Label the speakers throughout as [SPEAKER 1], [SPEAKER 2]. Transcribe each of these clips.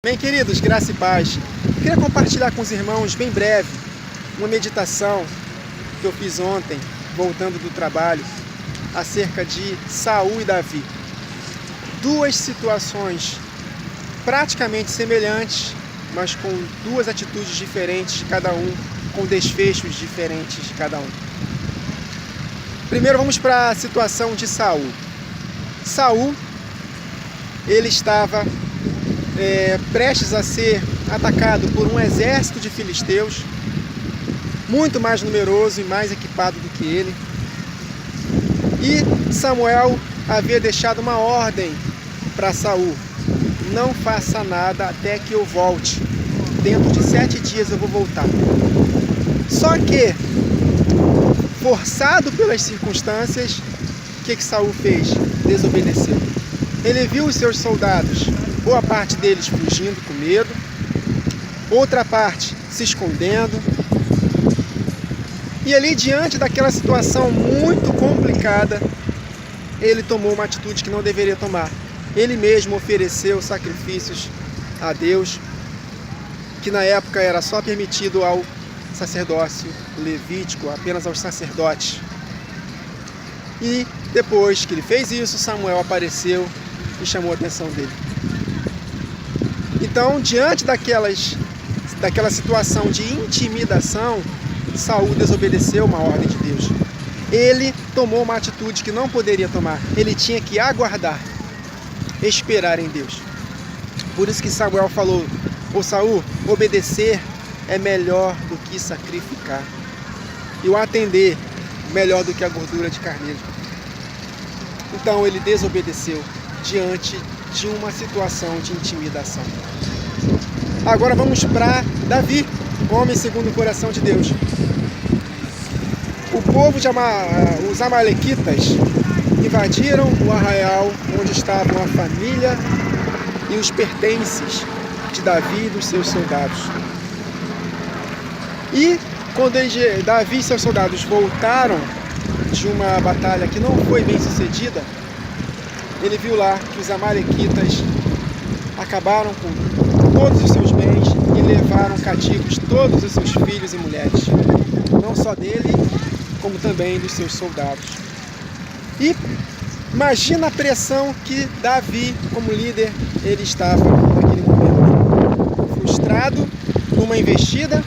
[SPEAKER 1] Bem, queridos, graça e paz. Queria compartilhar com os irmãos, bem breve, uma meditação que eu fiz ontem, voltando do trabalho, acerca de Saul e Davi. Duas situações praticamente semelhantes, mas com duas atitudes diferentes, cada um com desfechos diferentes, cada um. Primeiro vamos para a situação de Saul. Saul, ele estava prestes a ser atacado por um exército de filisteus, muito mais numeroso e mais equipado do que ele. E Samuel havia deixado uma ordem para Saul: não faça nada até que eu volte. Dentro de 7 dias eu vou voltar. Só que, forçado pelas circunstâncias, o que Saul fez? Desobedeceu. Ele viu os seus soldados, boa parte deles fugindo com medo, outra parte se escondendo. E ali, diante daquela situação muito complicada, ele tomou uma atitude que não deveria tomar. Ele mesmo ofereceu sacrifícios a Deus, que na época era só permitido ao sacerdócio levítico, apenas aos sacerdotes. E depois que ele fez isso, Samuel apareceu e chamou a atenção dele. Então, diante daquela situação de intimidação, Saul desobedeceu uma ordem de Deus. Ele tomou uma atitude que não poderia tomar. Ele tinha que aguardar, esperar em Deus. Por isso que Samuel falou: ô Saul, obedecer é melhor do que sacrificar, e o atender melhor do que a gordura de carneiro. Então ele desobedeceu diante de uma situação de intimidação. Agora vamos para Davi, homem segundo o coração de Deus. O povo os amalequitas invadiram o arraial onde estavam a família e os pertences de Davi e dos seus soldados. E quando Davi e seus soldados voltaram de uma batalha que não foi bem sucedida, ele viu lá que os amalequitas acabaram com todos os seus bens e levaram cativos todos os seus filhos e mulheres, não só dele, como também dos seus soldados. E imagina a pressão que Davi, como líder, ele estava naquele momento. Frustrado numa investida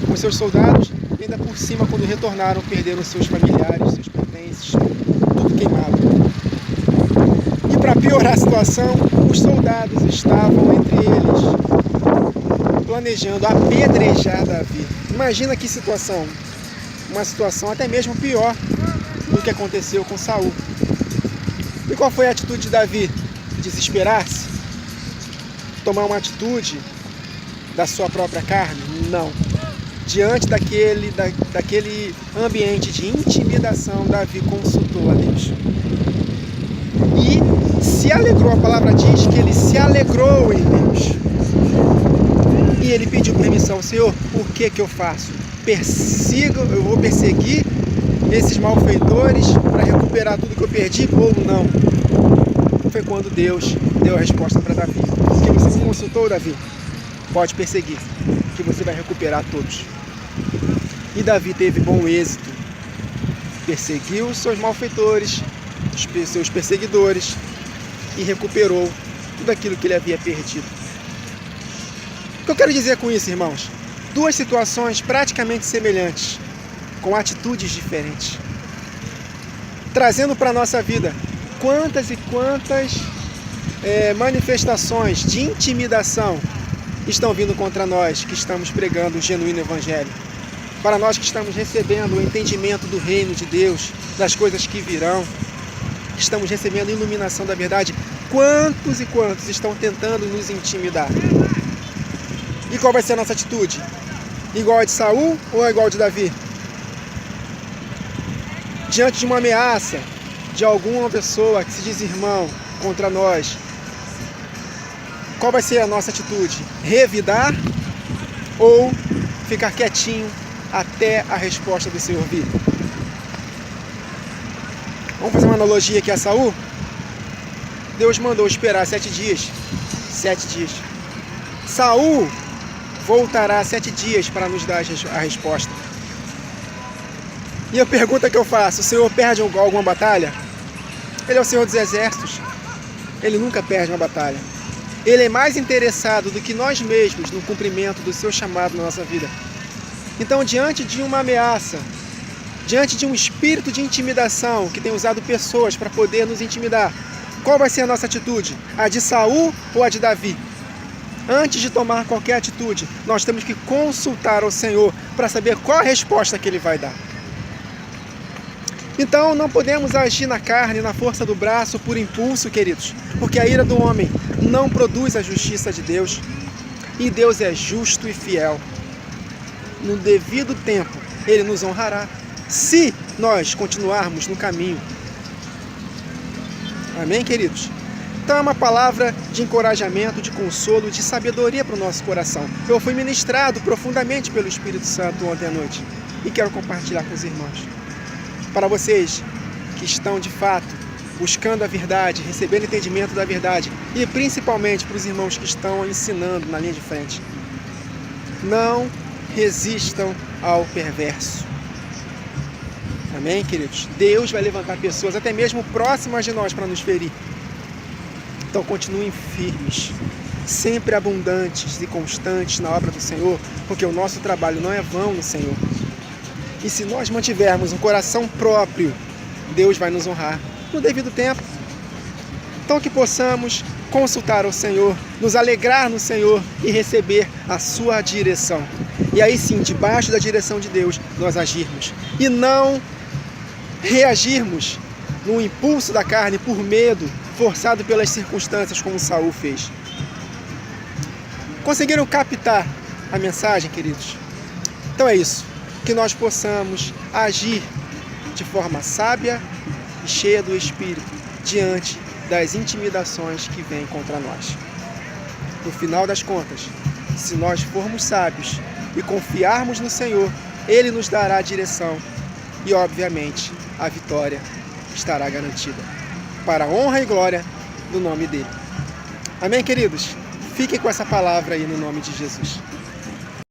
[SPEAKER 1] com seus soldados, e ainda por cima, quando retornaram, perderam seus familiares, seus pertences, tudo queimado. E para piorar a situação, os soldados estavam entre eles planejando apedrejar Davi. Imagina que situação, uma situação até mesmo pior do que aconteceu com Saul. E qual foi a atitude de Davi? Desesperar-se? Tomar uma atitude da sua própria carne? Não. Diante daquele ambiente de intimidação, Davi consultou a Deus. E se alegrou, a palavra diz que ele se alegrou em Deus. E ele pediu permissão: Senhor, o que eu faço? Eu vou perseguir esses malfeitores para recuperar tudo que eu perdi ou não? Foi quando Deus deu a resposta para Davi: que você consultou, Davi? Pode perseguir, que você vai recuperar todos. E Davi teve bom êxito. Perseguiu os seus malfeitores, os seus perseguidores, e recuperou tudo aquilo que ele havia perdido. O que eu quero dizer com isso, irmãos? Duas situações praticamente semelhantes, com atitudes diferentes. Trazendo para a nossa vida quantas e quantas manifestações de intimidação estão vindo contra nós que estamos pregando o genuíno evangelho. Para nós que estamos recebendo o entendimento do reino de Deus, das coisas que virão, que estamos recebendo a iluminação da verdade, quantos e quantos estão tentando nos intimidar? E qual vai ser a nossa atitude? Igual a de Saul ou igual a de Davi? Diante de uma ameaça de alguma pessoa que se diz irmão contra nós, qual vai ser a nossa atitude? Revidar ou ficar quietinho até a resposta do Senhor vir? Vamos fazer uma analogia aqui a Saul? Deus mandou esperar 7 dias. 7 dias. Saul voltará 7 dias para nos dar a resposta. E a pergunta que eu faço, o Senhor perde alguma batalha? Ele é o Senhor dos exércitos. Ele nunca perde uma batalha. Ele é mais interessado do que nós mesmos no cumprimento do seu chamado na nossa vida. Então, diante de uma ameaça, diante de um espírito de intimidação que tem usado pessoas para poder nos intimidar, qual vai ser a nossa atitude? A de Saul ou a de Davi? Antes de tomar qualquer atitude, nós temos que consultar ao Senhor para saber qual a resposta que Ele vai dar. Então não podemos agir na carne, na força do braço, por impulso, queridos, porque a ira do homem não produz a justiça de Deus, e Deus é justo e fiel. No devido tempo, Ele nos honrará, se nós continuarmos no caminho. Amém, queridos? Então é uma palavra de encorajamento, de consolo, de sabedoria para o nosso coração. Eu fui ministrado profundamente pelo Espírito Santo ontem à noite e quero compartilhar com os irmãos. Para vocês que estão de fato buscando a verdade, recebendo entendimento da verdade, e principalmente para os irmãos que estão ensinando na linha de frente, não resistam ao perverso. Amém, queridos? Deus vai levantar pessoas até mesmo próximas de nós para nos ferir. Então continuem firmes, sempre abundantes e constantes na obra do Senhor, porque o nosso trabalho não é vão no Senhor. E se nós mantivermos um coração próprio, Deus vai nos honrar no devido tempo. Então que possamos consultar ao Senhor, nos alegrar no Senhor e receber a sua direção. E aí sim, debaixo da direção de Deus, nós agirmos. E não reagirmos no impulso da carne por medo, forçado pelas circunstâncias, como Saul fez. Conseguiram captar a mensagem, queridos? Então é isso. Que nós possamos agir de forma sábia e cheia do Espírito diante das intimidações que vêm contra nós. No final das contas, se nós formos sábios e confiarmos no Senhor, Ele nos dará a direção e, obviamente, a vitória estará garantida, para a honra e glória do nome dEle. Amém, queridos? Fiquem com essa palavra aí no nome de Jesus.